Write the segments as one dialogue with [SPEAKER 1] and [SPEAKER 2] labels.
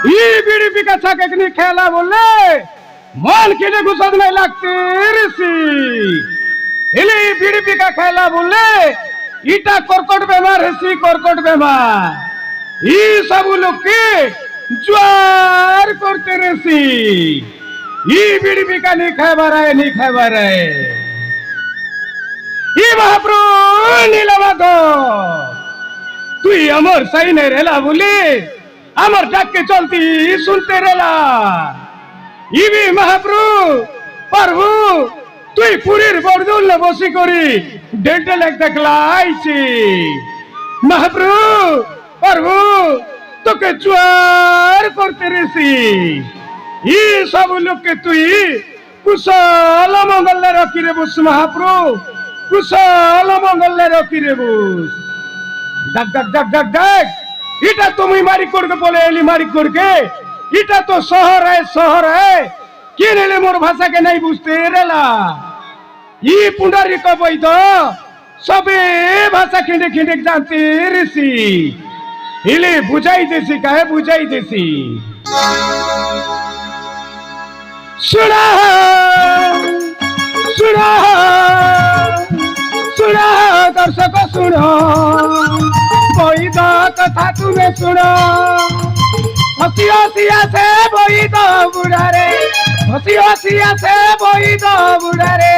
[SPEAKER 1] ही बीड़ी P का छाके खेला बोले मन के लिए घुसद नहीं लगती ऋषि हिली बीड़ी पी का खेला बोले इटा कर्कट बेमार ऋषि कर्कट बेमार ई सब लोग के ज्वार करते ऋषि ई बीड़ी पी का नहीं खाए रहे ई महाप्रभु नीलमाधव তুই আমার সাইনে রেলা বলি আমার ডাককে চলতি শুনতে রেলা ইবি মহাপ্রভু প্রভু তুই পুরীর বরদৌলে বসি করি ডেন্টাল এক দেখলাইছি মহাপ্রভু প্রভু তোকে চুয়ার করতে রেছি ই সব লোককে তুই কুশল মঙ্গলে রকি রে বস মহাপ্রভু কুশল মঙ্গলে রকি রে বস ডাক ডাক ডাক ডাক ডাক এটা তুমি মারি করকে বলে এলি মারি করকে এটা তো শহর কে রেলে মোর ভাষাকে নাই বুঝতে রেলা ই পুন্ডারি কবই তো সবে ভাষা খিঁড়ে খিঁড়ে জানতে ঋষি হিলে বুঝাইতেছি কাহে বুঝাইতেছি শুনা শুনা শুনা দর্শক শুনো বৈদ কথা তুমি শুনো হসি হসি আসে বৈদ বুড়ারে হসি হসি আসে বৈদ বুড়ারে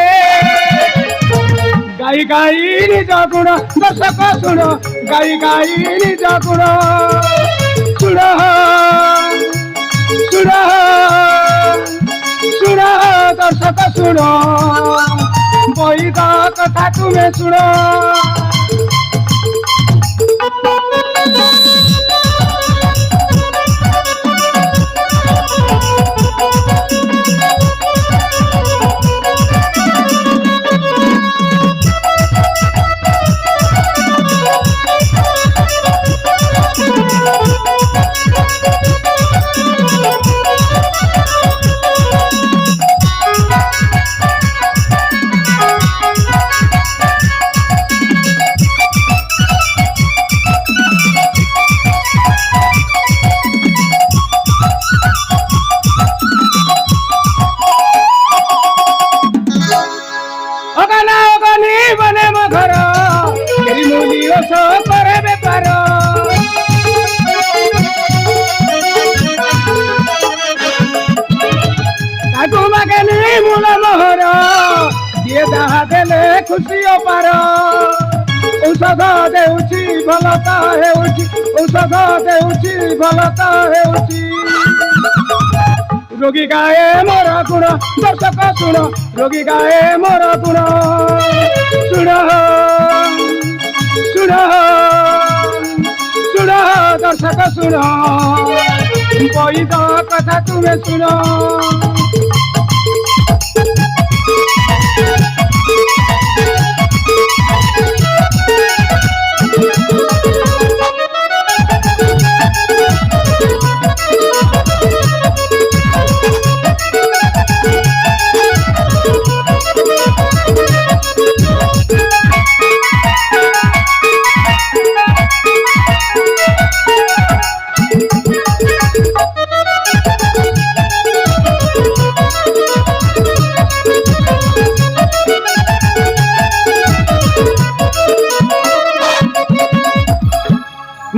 [SPEAKER 1] গাই গাই নিজ গুণ দর্শক শুনো গাই গাই নিজ গুণ শুনো শুনো শুনো দর্শক শুনো বৈদ কথা তুমি শুনো খুশি পার ঔষধ দেউছি ভলতা হেউছি ঔষধ দেউছি ভলতা হেউছি রোগী গায়ে মোর গুণ দর্শক শুণ রোগী গায়ে মোর গুণ শুণ শুণ শুণ দর্শক শুণ বৈদ কথা তুমি শুণ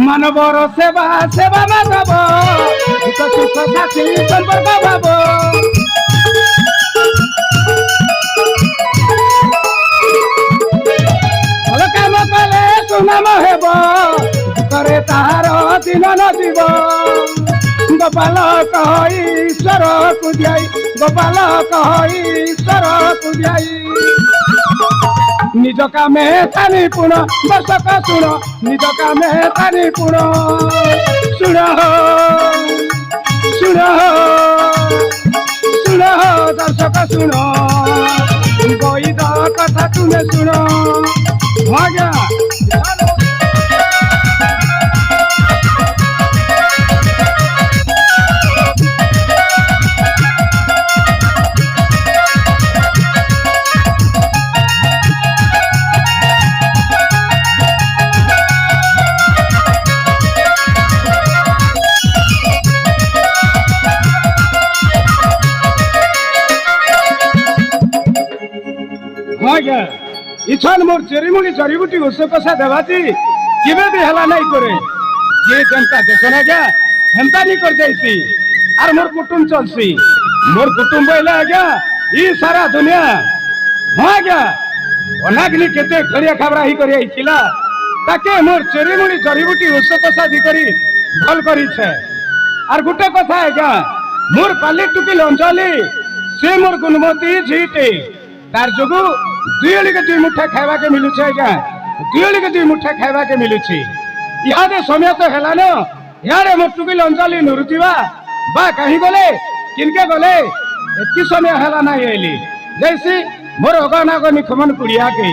[SPEAKER 1] মানবর সেবা সেবা মাধব সুখ সাথী সম্পর্ক ভাব ভাল কাম কলে সুনাম হেব করে তাহার দিন নজিব গোপাল কহ ঈশ্বর কু যাই গোপাল কহ ঈশ্বর কু যাই নিজ কামে তানি পুণ দর্শক শুণ নিজ কামে তানি পুণ শুণ শুণ শুণ দর্শক শুণ বৈদ কথা তুমি শুণ আজ্ঞা आज्ञा इछन मोर चेरीमुड़ी जड़ीबुटी ओष कषा देवाती केबे भी हला नहीं करे ये जनता देखन आज्ञा हेंता नहीं कर जाइसी आर मोर कुटुम चलसी मोर कुटुम बोले आज्ञा ई सारा दुनिया हाँ आज्ञा अनाग्नि केते खड़िया खाबरा ही करी आइथिला ताके मोर चेरीमुड़ी जड़ीबुटी ओष कषा दी करी भल करी छे आर गुटे कथा आज्ञा मोर पाली टुकी अंजली से मोर गुणमती झीटे तार जोगु दुईली के दुई मुठा खाइबा के मिलुछे आज्ञा दुईली के दुई मुठा खाइबा के मिलुछे इहादे समय तो हेला न यारे मोर टुकी अंजली नुरुतिबा बा कहीं गले किनके गले एति समय हेला ना आइली जैसी मोर अगना गनी खमन कुड़िया के